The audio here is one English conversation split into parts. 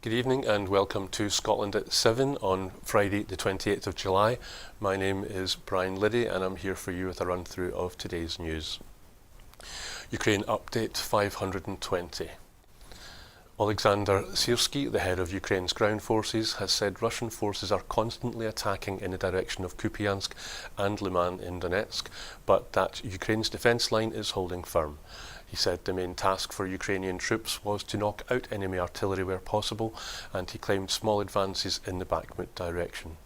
Good evening and welcome to Scotland at 7 on Friday the 28th of July. My name is Brian Liddy and I'm here for you with a run through of today's news. Ukraine update 520. Alexander Syrski, the head of Ukraine's ground forces, has said Russian forces are constantly attacking in the direction of Kupiansk and Liman in Donetsk, but that Ukraine's defence line is holding firm. He said the main task for Ukrainian troops was to knock out enemy artillery where possible, and he claimed small advances in the Bakhmut direction.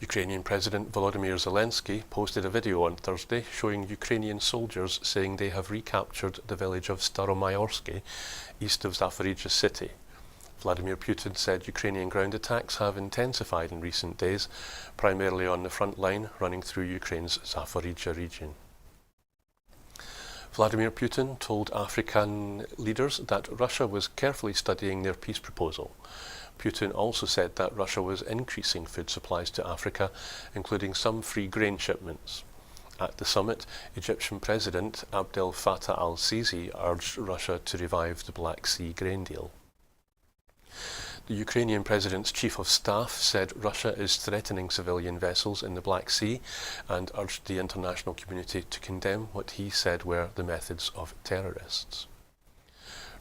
Ukrainian President Volodymyr Zelensky posted a video on Thursday showing Ukrainian soldiers saying they have recaptured the village of Staromayorsky, east of Zaporizhzhia city. Vladimir Putin said Ukrainian ground attacks have intensified in recent days, primarily on the front line running through Ukraine's Zaporizhzhia region. Vladimir Putin told African leaders that Russia was carefully studying their peace proposal. Putin also said that Russia was increasing food supplies to Africa, including some free grain shipments. At the summit, Egyptian President Abdel Fattah al-Sisi urged Russia to revive the Black Sea grain deal. The Ukrainian President's Chief of Staff said Russia is threatening civilian vessels in the Black Sea and urged the international community to condemn what he said were the methods of terrorists.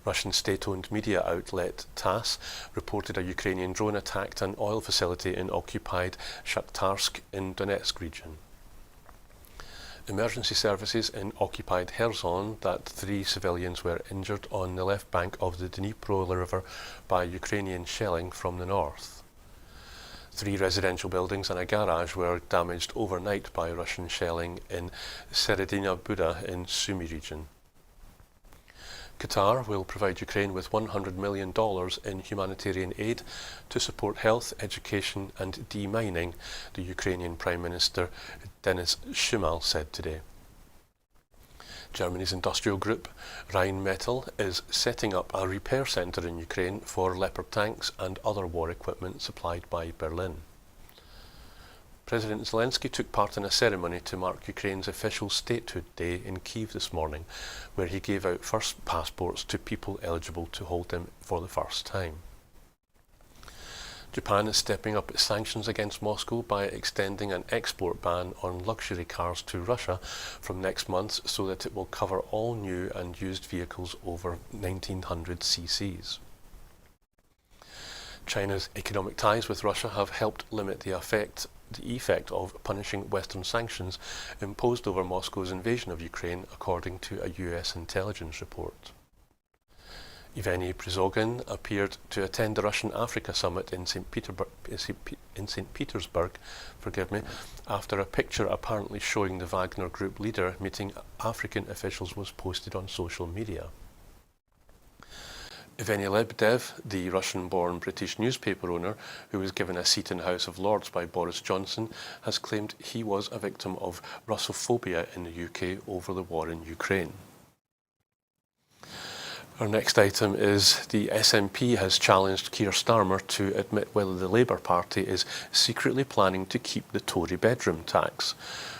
Russian state-owned media outlet TASS reported a Ukrainian drone attacked an oil facility in occupied Shakhtarsk in Donetsk region. Emergency services in occupied Kherson that 3 civilians were injured on the left bank of the Dnipro River by Ukrainian shelling from the north. 3 residential buildings and a garage were damaged overnight by Russian shelling in Seredina Buda in Sumy region. Qatar will provide Ukraine with $100 million in humanitarian aid to support health, education and demining, the Ukrainian Prime Minister Denis Shmyhal said today. Germany's industrial group Rheinmetall is setting up a repair centre in Ukraine for Leopard tanks and other war equipment supplied by Berlin. President Zelensky took part in a ceremony to mark Ukraine's official statehood day in Kyiv this morning, where he gave out first passports to people eligible to hold them for the first time. Japan is stepping up its sanctions against Moscow by extending an export ban on luxury cars to Russia from next month so that it will cover all new and used vehicles over 1900 cc's. China's economic ties with Russia have helped limit the effect of punishing Western sanctions imposed over Moscow's invasion of Ukraine, according to a US intelligence report. Evgeny Prigozhin appeared to attend the Russian Africa Summit in St. Petersburg, after a picture apparently showing the Wagner Group leader meeting African officials was posted on social media. Evgeny Lebedev, the Russian-born British newspaper owner who was given a seat in the House of Lords by Boris Johnson, has claimed he was a victim of Russophobia in the UK over the war in Ukraine. Our next item is the SNP has challenged Keir Starmer to admit whether the Labour Party is secretly planning to keep the Tory bedroom tax,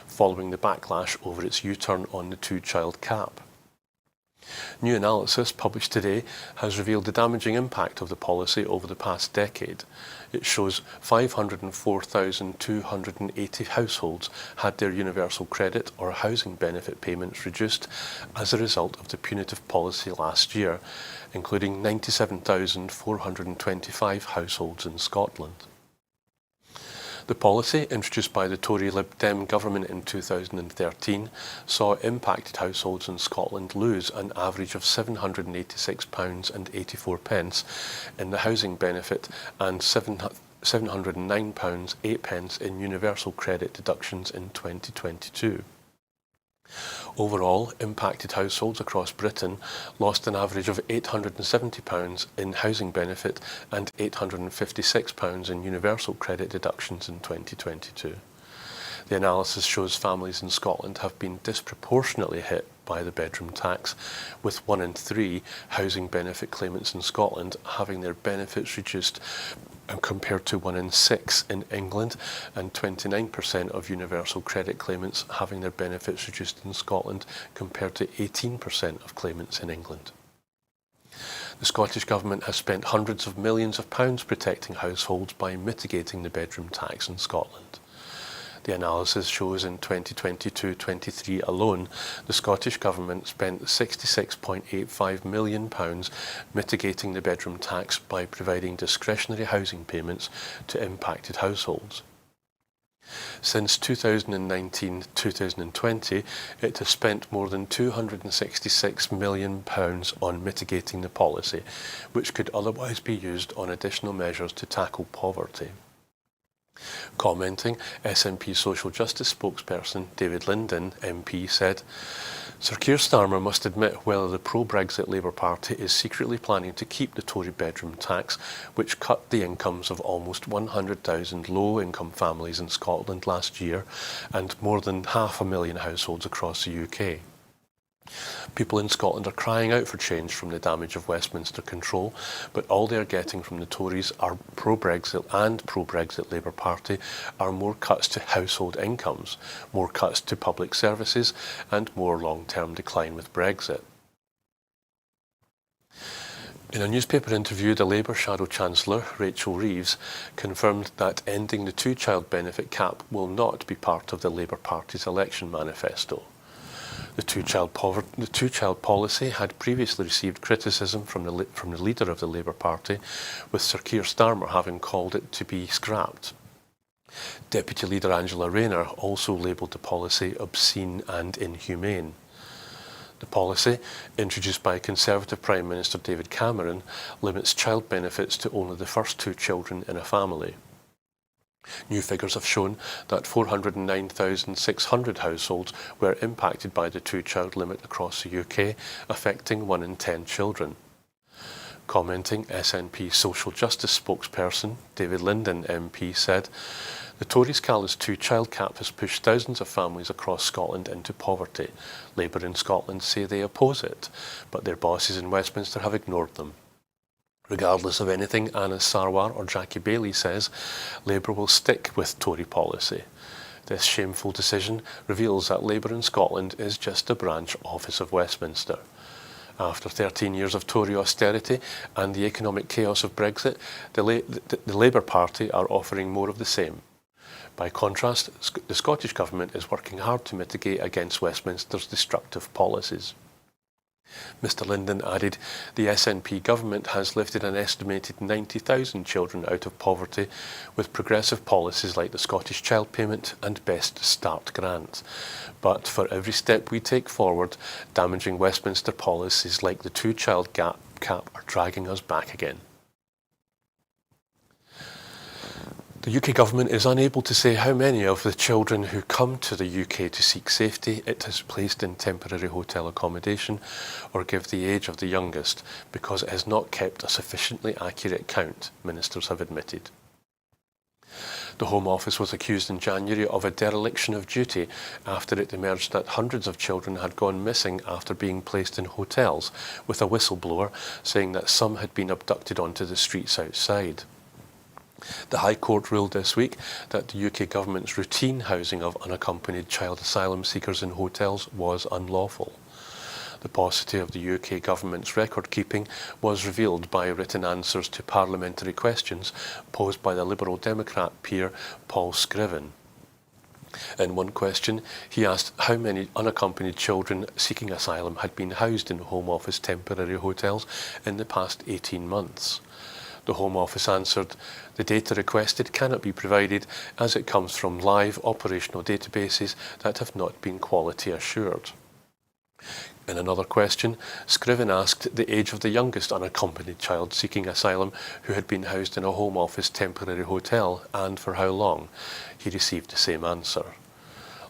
following the backlash over its U-turn on the 2-child cap. New analysis published today has revealed the damaging impact of the policy over the past decade. It shows 504,280 households had their universal credit or housing benefit payments reduced as a result of the punitive policy last year, including 97,425 households in Scotland. The policy, introduced by the Tory Lib Dem government in 2013, saw impacted households in Scotland lose an average of £786.84 in the housing benefit and £709.08 in universal credit deductions in 2022. Overall, impacted households across Britain lost an average of £870 in housing benefit and £856 in universal credit deductions in 2022. The analysis shows families in Scotland have been disproportionately hit by the bedroom tax, with 1 in 3 housing benefit claimants in Scotland having their benefits reduced compared to 1 in 6 in England, and 29% of universal credit claimants having their benefits reduced in Scotland compared to 18% of claimants in England. The Scottish Government has spent hundreds of millions of pounds protecting households by mitigating the bedroom tax in Scotland. The analysis shows in 2022-23 alone, the Scottish Government spent £66.85 million mitigating the bedroom tax by providing discretionary housing payments to impacted households. Since 2019-2020, it has spent more than £266 million on mitigating the policy, which could otherwise be used on additional measures to tackle poverty. Commenting, SNP Social Justice spokesperson David Linden, MP, said, Sir Keir Starmer must admit whether the pro-Brexit Labour Party is secretly planning to keep the Tory bedroom tax, which cut the incomes of almost 100,000 low-income families in Scotland last year and more than 500,000 households across the UK. People in Scotland are crying out for change from the damage of Westminster control, but all they are getting from the Tories are pro-Brexit and pro-Brexit Labour Party are more cuts to household incomes, more cuts to public services and more long-term decline with Brexit. In a newspaper interview, the Labour Shadow Chancellor, Rachel Reeves, confirmed that ending the two-child benefit cap will not be part of the Labour Party's election manifesto. The two-child policy had previously received criticism from the leader of the Labour Party, with Sir Keir Starmer having called it to be scrapped. Deputy Leader Angela Rayner also labelled the policy obscene and inhumane. The policy, introduced by Conservative Prime Minister David Cameron, limits child benefits to only the first two children in a family. New figures have shown that 409,600 households were impacted by the two-child limit across the UK, affecting 1 in 10 children. Commenting, SNP Social Justice spokesperson David Linden MP said, The Tories' callous two-child cap has pushed thousands of families across Scotland into poverty. Labour in Scotland say they oppose it, but their bosses in Westminster have ignored them. Regardless of anything Anas Sarwar or Jackie Baillie says, Labour will stick with Tory policy. This shameful decision reveals that Labour in Scotland is just a branch office of Westminster. After 13 years of Tory austerity and the economic chaos of Brexit, the Labour Party are offering more of the same. By contrast, the Scottish Government is working hard to mitigate against Westminster's destructive policies. Mr Linden added, the SNP government has lifted an estimated 90,000 children out of poverty with progressive policies like the Scottish Child Payment and Best Start grant. But for every step we take forward, damaging Westminster policies like the two-child cap are dragging us back again. The UK government is unable to say how many of the children who come to the UK to seek safety it has placed in temporary hotel accommodation or give the age of the youngest because it has not kept a sufficiently accurate count, ministers have admitted. The Home Office was accused in January of a dereliction of duty after it emerged that hundreds of children had gone missing after being placed in hotels, with a whistleblower saying that some had been abducted onto the streets outside. The High Court ruled this week that the UK government's routine housing of unaccompanied child asylum seekers in hotels was unlawful. The paucity of the UK government's record keeping was revealed by written answers to parliamentary questions posed by the Liberal Democrat peer Paul Scriven. In one question, he asked how many unaccompanied children seeking asylum had been housed in Home Office temporary hotels in the past 18 months. The Home Office answered, the data requested cannot be provided as it comes from live operational databases that have not been quality assured. In another question, Scriven asked the age of the youngest unaccompanied child seeking asylum who had been housed in a Home Office temporary hotel and for how long. He received the same answer.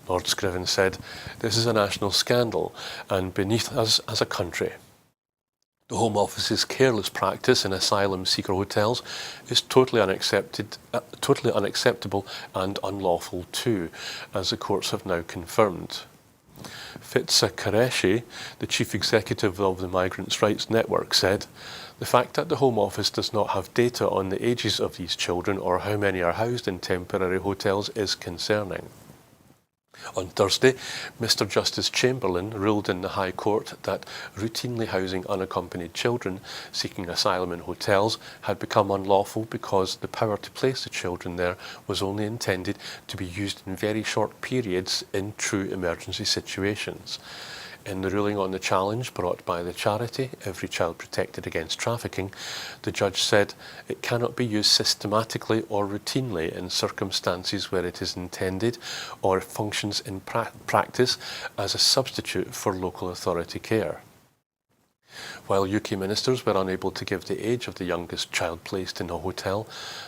Lord Scriven said, this is a national scandal and beneath us as a country. The Home Office's careless practice in asylum seeker hotels is totally unacceptable and unlawful too, as the courts have now confirmed. Fitza Qureshi, the chief executive of the Migrants' Rights Network, said, the fact that the Home Office does not have data on the ages of these children or how many are housed in temporary hotels is concerning. On Thursday, Mr Justice Chamberlain ruled in the High Court that routinely housing unaccompanied children seeking asylum in hotels had become unlawful because the power to place the children there was only intended to be used in very short periods in true emergency situations. In the ruling on the challenge brought by the charity Every Child Protected Against Trafficking, the judge said it cannot be used systematically or routinely in circumstances where it is intended or functions in practice as a substitute for local authority care. While UK ministers were unable to give the age of the youngest child placed in a hotel,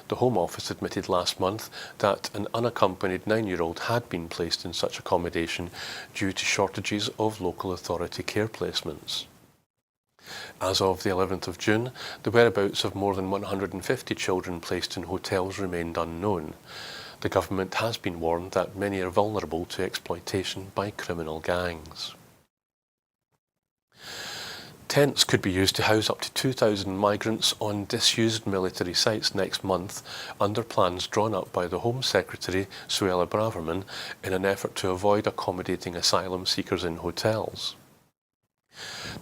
the Home Office admitted last month that an unaccompanied 9-year-old had been placed in such accommodation due to shortages of local authority care placements. As of the 11th of June, the whereabouts of more than 150 children placed in hotels remained unknown. The government has been warned that many are vulnerable to exploitation by criminal gangs. Tents could be used to house up to 2,000 migrants on disused military sites next month under plans drawn up by the Home Secretary, Suella Braverman, in an effort to avoid accommodating asylum seekers in hotels.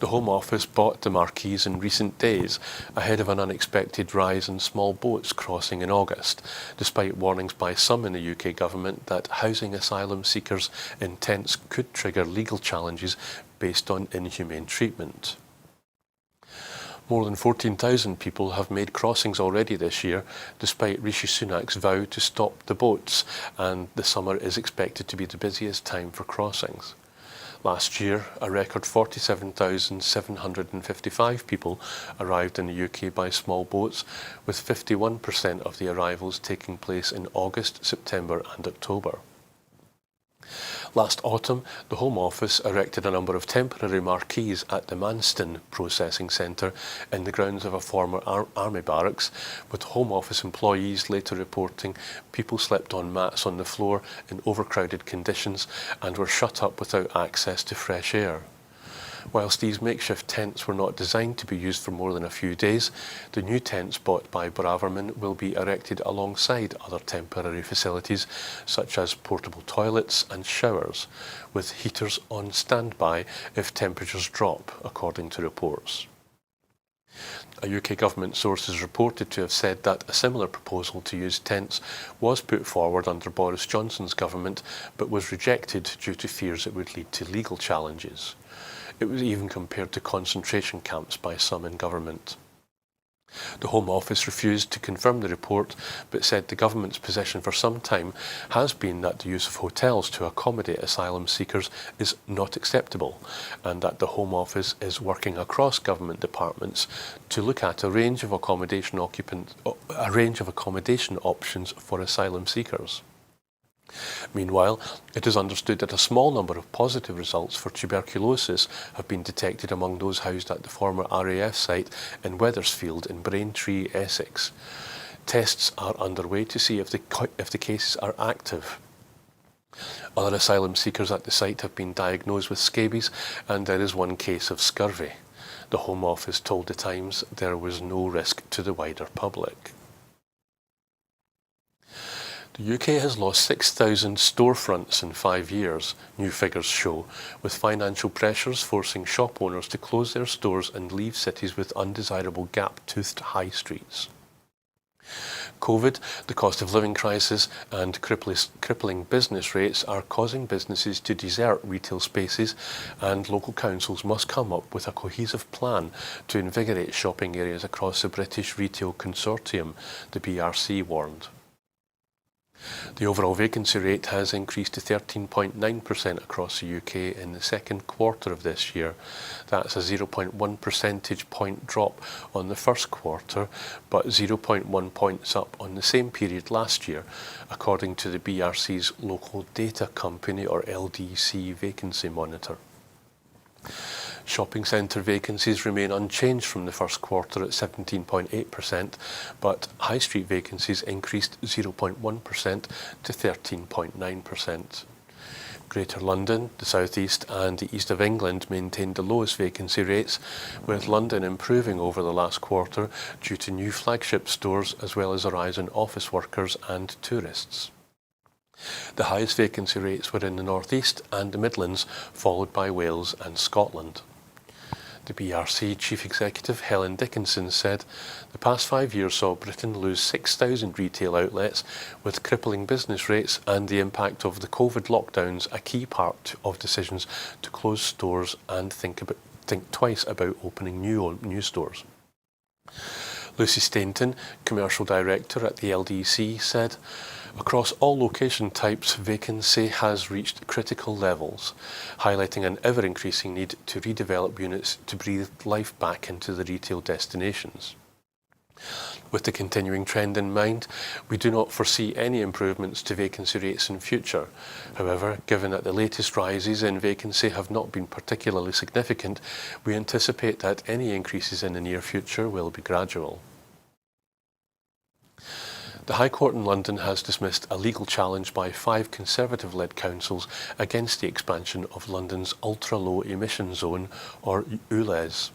The Home Office bought the marquees in recent days ahead of an unexpected rise in small boats crossing in August, despite warnings by some in the UK government that housing asylum seekers in tents could trigger legal challenges based on inhumane treatment. More than 14,000 people have made crossings already this year, despite Rishi Sunak's vow to stop the boats, and the summer is expected to be the busiest time for crossings. Last year, a record 47,755 people arrived in the UK by small boats, with 51% of the arrivals taking place in August, September and October. Last autumn, the Home Office erected a number of temporary marquees at the Manston Processing Centre in the grounds of a former army barracks, with Home Office employees later reporting people slept on mats on the floor in overcrowded conditions and were shut up without access to fresh air. Whilst these makeshift tents were not designed to be used for more than a few days, the new tents bought by Braverman will be erected alongside other temporary facilities such as portable toilets and showers, with heaters on standby if temperatures drop, according to reports. A UK government source is reported to have said that a similar proposal to use tents was put forward under Boris Johnson's government but was rejected due to fears it would lead to legal challenges. It was even compared to concentration camps by some in government. The Home Office refused to confirm the report, but said the government's position for some time has been that the use of hotels to accommodate asylum seekers is not acceptable, and that the Home Office is working across government departments to look at a range of accommodation options for asylum seekers. Meanwhile, it is understood that a small number of positive results for tuberculosis have been detected among those housed at the former RAF site in Wethersfield in Braintree, Essex. Tests are underway to see if the cases are active. Other asylum seekers at the site have been diagnosed with scabies, and there is one case of scurvy. The Home Office told The Times there was no risk to the wider public. The UK has lost 6,000 storefronts in 5 years, new figures show, with financial pressures forcing shop owners to close their stores and leave cities with undesirable gap-toothed high streets. COVID, the cost of living crisis and crippling business rates are causing businesses to desert retail spaces, and local councils must come up with a cohesive plan to invigorate shopping areas across the British Retail Consortium, the BRC warned. The overall vacancy rate has increased to 13.9% across the UK in the second quarter of this year. That's a 0.1 percentage point drop on the first quarter, but 0.1 points up on the same period last year, according to the BRC's Local Data Company or LDC vacancy monitor. Shopping centre vacancies remain unchanged from the first quarter at 17.8%, but high street vacancies increased 0.1% to 13.9%. Greater London, the South East and the East of England maintained the lowest vacancy rates, with London improving over the last quarter due to new flagship stores as well as a rise in office workers and tourists. The highest vacancy rates were in the North East and the Midlands, followed by Wales and Scotland. The BRC Chief Executive Helen Dickinson said the past 5 years saw Britain lose 6,000 retail outlets, with crippling business rates and the impact of the COVID lockdowns a key part of decisions to close stores and think twice about opening new stores. Lucy Stainton, Commercial Director at the LDC, said, "Across all location types, vacancy has reached critical levels, highlighting an ever-increasing need to redevelop units to breathe life back into the retail destinations. With the continuing trend in mind, we do not foresee any improvements to vacancy rates in future. However, given that the latest rises in vacancy have not been particularly significant, we anticipate that any increases in the near future will be gradual." The High Court in London has dismissed a legal challenge by 5 Conservative-led councils against the expansion of London's ultra-low emission zone, or ULEZ.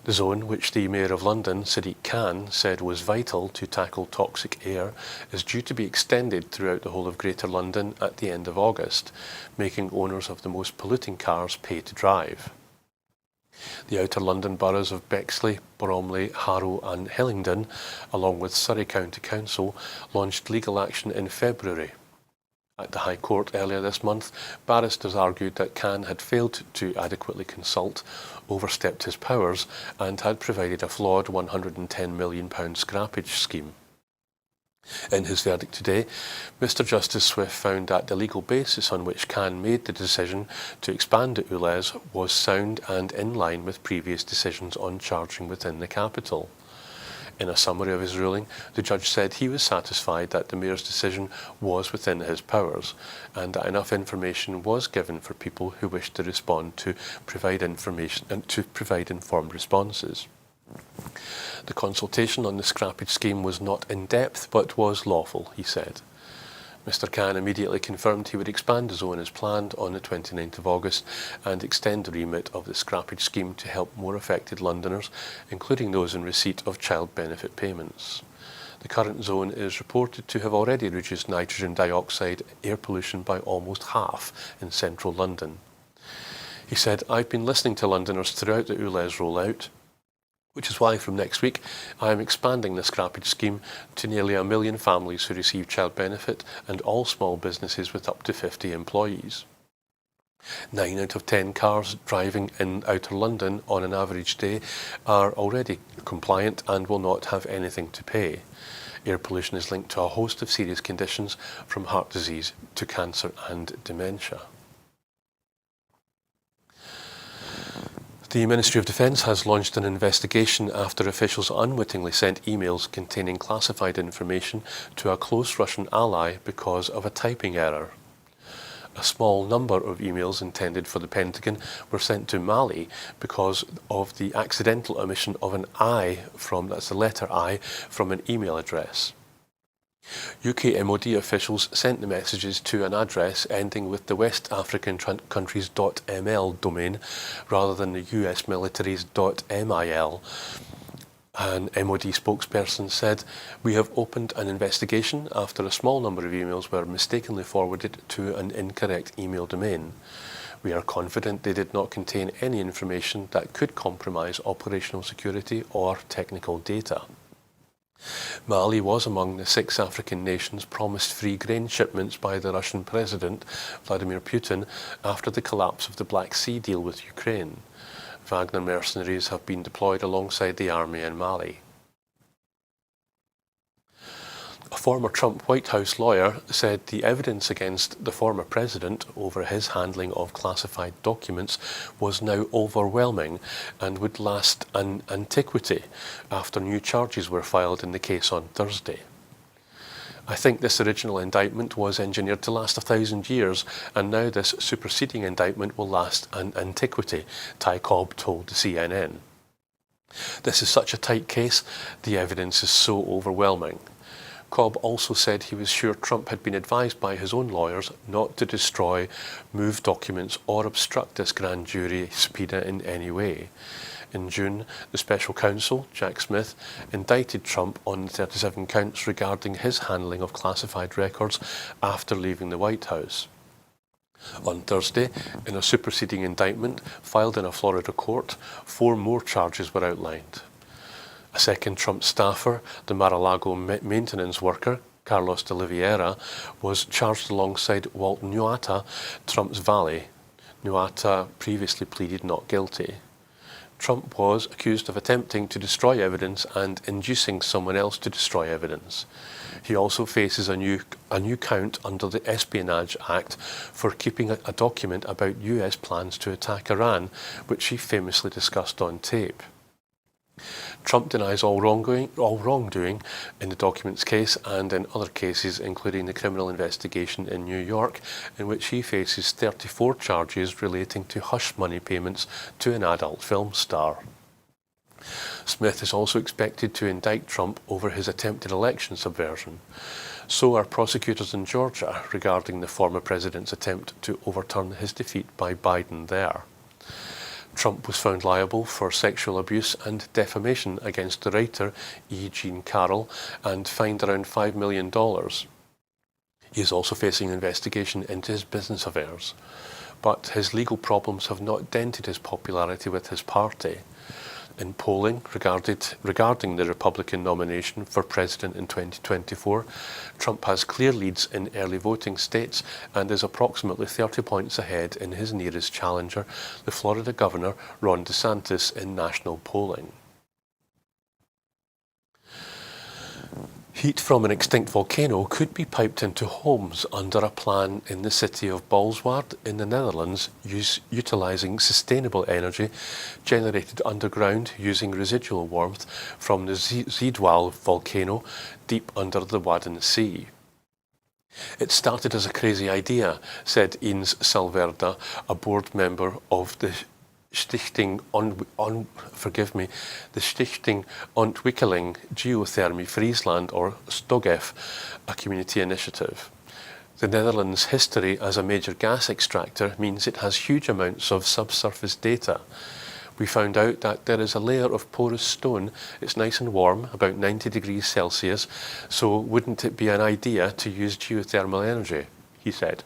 The zone, which the Mayor of London, Sadiq Khan, said was vital to tackle toxic air, is due to be extended throughout the whole of Greater London at the end of August, making owners of the most polluting cars pay to drive. The outer London boroughs of Bexley, Bromley, Harrow and Hillingdon, along with Surrey County Council, launched legal action in February. At the High Court earlier this month, barristers argued that Khan had failed to adequately consult, overstepped his powers and had provided a flawed £110 million scrappage scheme. In his verdict today, Mr Justice Swift found that the legal basis on which Khan made the decision to expand the ULEZ was sound and in line with previous decisions on charging within the capital. In a summary of his ruling, the judge said he was satisfied that the Mayor's decision was within his powers and that enough information was given for people who wished to respond to provide information and to provide informed responses. The consultation on the scrappage scheme was not in-depth but was lawful, he said. Mr Khan immediately confirmed he would expand the zone as planned on the 29th of August and extend the remit of the scrappage scheme to help more affected Londoners, including those in receipt of child benefit payments. The current zone is reported to have already reduced nitrogen dioxide air pollution by almost half in central London. He said, "I've been listening to Londoners throughout the ULEZ rollout, which is why from next week I am expanding the scrappage scheme to nearly 1 million families who receive child benefit and all small businesses with up to 50 employees. 9 out of 10 cars driving in outer London on an average day are already compliant and will not have anything to pay. Air pollution is linked to a host of serious conditions, from heart disease to cancer and dementia." The Ministry of Defence has launched an investigation after officials unwittingly sent emails containing classified information to a close Russian ally because of a typing error. A small number of emails intended for the Pentagon were sent to Mali because of the accidental omission of an I that's the letter I, from an email address. UK MOD officials sent the messages to an address ending with the West African countries .ml domain rather than the US military's .mil. An MOD spokesperson said, "We have opened an investigation after a small number of emails were mistakenly forwarded to an incorrect email domain. We are confident they did not contain any information that could compromise operational security or technical data." Mali was among the 6 African nations promised free grain shipments by the Russian President Vladimir Putin after the collapse of the Black Sea deal with Ukraine. Wagner mercenaries have been deployed alongside the army in Mali. A former Trump White House lawyer said the evidence against the former president over his handling of classified documents was now overwhelming and would last an antiquity after new charges were filed in the case on Thursday. "I think this original indictment was engineered to last 1,000 years, and now this superseding indictment will last an antiquity," Ty Cobb told the CNN. "This is such a tight case, the evidence is so overwhelming." Cobb also said he was sure Trump had been advised by his own lawyers not to destroy, move documents or obstruct this grand jury subpoena in any way. In June, the special counsel, Jack Smith, indicted Trump on 37 counts regarding his handling of classified records after leaving the White House. On Thursday, in a superseding indictment filed in a Florida court, 4 more charges were outlined. A second Trump staffer, the Mar-a-Lago maintenance worker, Carlos de Oliveira, was charged alongside Walt Nuata, Trump's valet. Nuata previously pleaded not guilty. Trump was accused of attempting to destroy evidence and inducing someone else to destroy evidence. He also faces a new count under the Espionage Act for keeping a document about US plans to attack Iran, which he famously discussed on tape. Trump denies all wrongdoing in the documents case and in other cases, including the criminal investigation in New York, in which he faces 34 charges relating to hush money payments to an adult film star. Smith is also expected to indict Trump over his attempted election subversion. So are prosecutors in Georgia regarding the former president's attempt to overturn his defeat by Biden there. Trump was found liable for sexual abuse and defamation against the writer E. Jean Carroll and fined around $5 million. He is also facing an investigation into his business affairs. But his legal problems have not dented his popularity with his party. In polling regarding the Republican nomination for president in 2024, Trump has clear leads in early voting states and is approximately 30 points ahead in his nearest challenger, the Florida governor Ron DeSantis, in national polling. Heat from an extinct volcano could be piped into homes under a plan in the city of Bolsward in the Netherlands, utilising sustainable energy generated underground using residual warmth from the Zijdwal volcano deep under the Wadden Sea. It started as a crazy idea, said Ines Salverda, a board member of the Stichting Ontwikkeling Geothermie Friesland, or STOGEF, a community initiative. The Netherlands' history as a major gas extractor means it has huge amounts of subsurface data. We found out that there is a layer of porous stone. It's nice and warm, about 90 degrees Celsius, so wouldn't it be an idea to use geothermal energy, he said.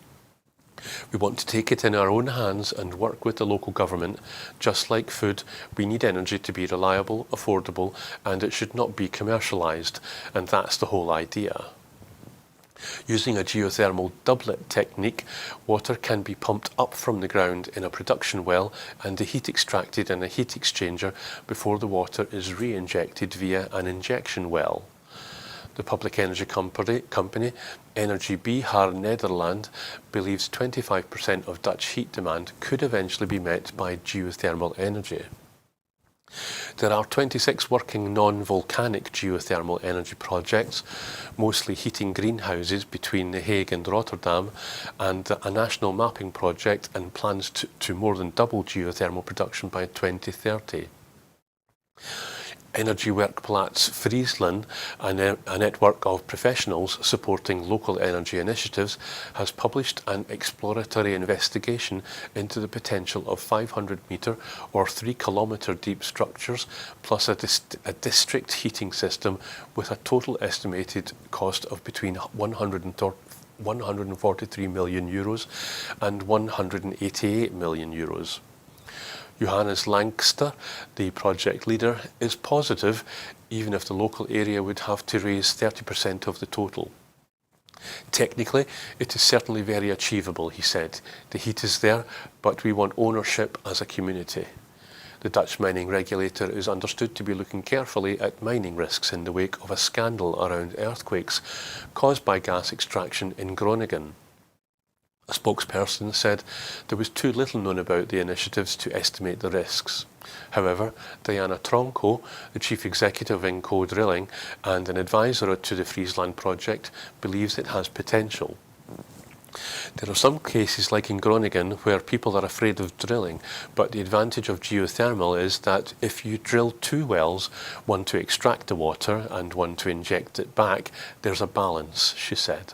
We want to take it in our own hands and work with the local government. Just like food, we need energy to be reliable, affordable, and it should not be commercialised, and that's the whole idea. Using a geothermal doublet technique, water can be pumped up from the ground in a production well and the heat extracted in a heat exchanger before the water is re-injected via an injection well. The public energy company Energy Beheer Nederland believes 25% of Dutch heat demand could eventually be met by geothermal energy. There are 26 working non-volcanic geothermal energy projects, mostly heating greenhouses between The Hague and Rotterdam, and a national mapping project and plans to more than double geothermal production by 2030. Energiewerkplaats Friesland, a network of professionals supporting local energy initiatives, has published an exploratory investigation into the potential of 500-metre or 3-kilometre deep structures, plus a district heating system with a total estimated cost of between €143 million and €188 million. Johannes Langster, the project leader, is positive, even if the local area would have to raise 30% of the total. Technically, it is certainly very achievable, he said. The heat is there, but we want ownership as a community. The Dutch mining regulator is understood to be looking carefully at mining risks in the wake of a scandal around earthquakes caused by gas extraction in Groningen. A spokesperson said there was too little known about the initiatives to estimate the risks. However, Diana Tronco, the chief executive in Co-Drilling and an advisor to the Friesland project, believes it has potential. There are some cases like in Groningen where people are afraid of drilling, but the advantage of geothermal is that if you drill 2 wells, one to extract the water and one to inject it back, there's a balance, she said.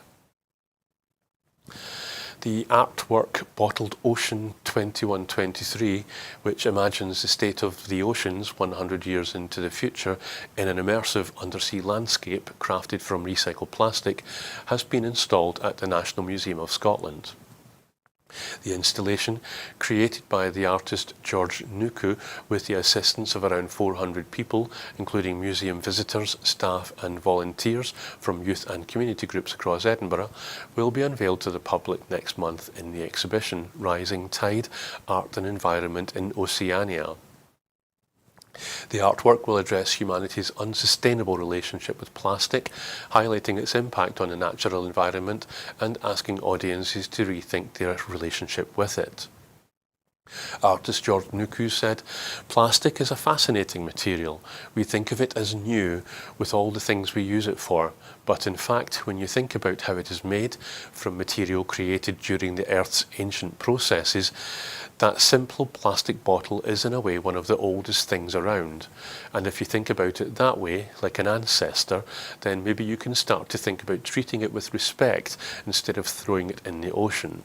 The artwork Bottled Ocean 2123, which imagines the state of the oceans 100 years into the future in an immersive undersea landscape crafted from recycled plastic, has been installed at the National Museum of Scotland. The installation, created by the artist George Nuku with the assistance of around 400 people, including museum visitors, staff and volunteers from youth and community groups across Edinburgh, will be unveiled to the public next month in the exhibition Rising Tide, Art and Environment in Oceania. The artwork will address humanity's unsustainable relationship with plastic, highlighting its impact on the natural environment and asking audiences to rethink their relationship with it. Artist George Nuku said, "Plastic is a fascinating material. We think of it as new with all the things we use it for, but in fact when you think about how it is made, from material created during the Earth's ancient processes, that simple plastic bottle is in a way one of the oldest things around. And if you think about it that way, like an ancestor, then maybe you can start to think about treating it with respect instead of throwing it in the ocean."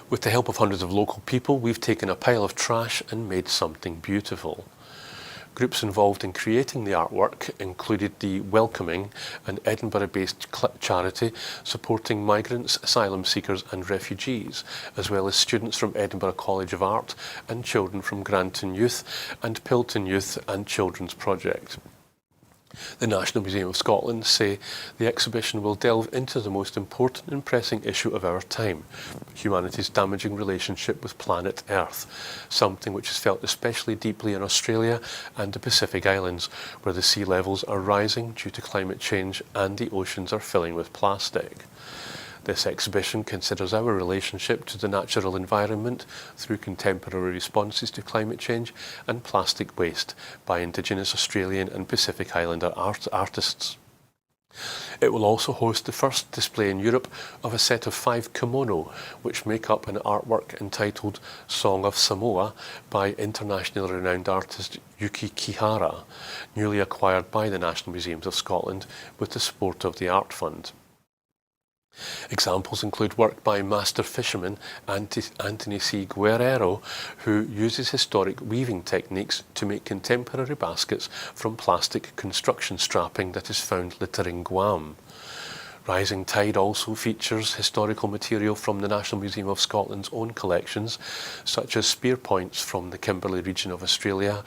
With the help of hundreds of local people, we've taken a pile of trash and made something beautiful. Groups involved in creating the artwork included the Welcoming, an Edinburgh-based charity supporting migrants, asylum seekers and refugees, as well as students from Edinburgh College of Art and children from Granton Youth and Pilton Youth and Children's Project. The National Museum of Scotland say the exhibition will delve into the most important and pressing issue of our time, humanity's damaging relationship with planet Earth, something which is felt especially deeply in Australia and the Pacific Islands, where the sea levels are rising due to climate change and the oceans are filling with plastic. This exhibition considers our relationship to the natural environment through contemporary responses to climate change and plastic waste by Indigenous Australian and Pacific Islander artists. It will also host the first display in Europe of a set of 5 kimono, which make up an artwork entitled Song of Samoa by internationally renowned artist Yuki Kihara, newly acquired by the National Museums of Scotland with the support of the Art Fund. Examples include work by master fisherman Anthony C. Guerrero, who uses historic weaving techniques to make contemporary baskets from plastic construction strapping that is found littering Guam. Rising Tide also features historical material from the National Museum of Scotland's own collections, such as spear points from the Kimberley region of Australia,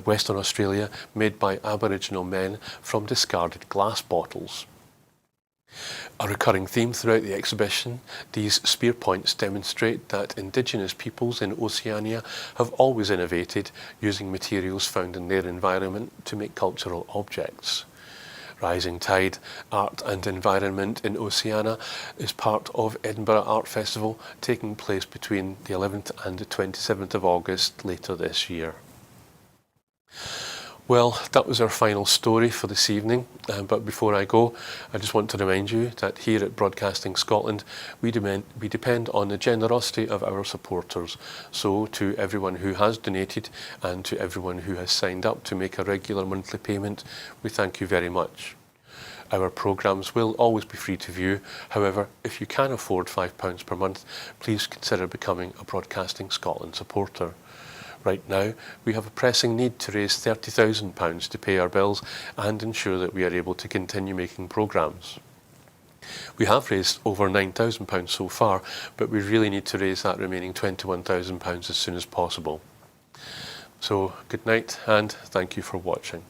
Western Australia, made by Aboriginal men from discarded glass bottles. A recurring theme throughout the exhibition, these spear points demonstrate that Indigenous peoples in Oceania have always innovated using materials found in their environment to make cultural objects. Rising Tide, Art and Environment in Oceania is part of Edinburgh Art Festival taking place between the 11th and the 27th of August later this year. Well, that was our final story for this evening, but before I go, I just want to remind you that here at Broadcasting Scotland, we depend on the generosity of our supporters. So to everyone who has donated and to everyone who has signed up to make a regular monthly payment, we thank you very much. Our programmes will always be free to view. However, if you can afford £5 per month, please consider becoming a Broadcasting Scotland supporter. Right now, we have a pressing need to raise £30,000 to pay our bills and ensure that we are able to continue making programmes. We have raised over £9,000 so far, but we really need to raise that remaining £21,000 as soon as possible. So, good night and thank you for watching.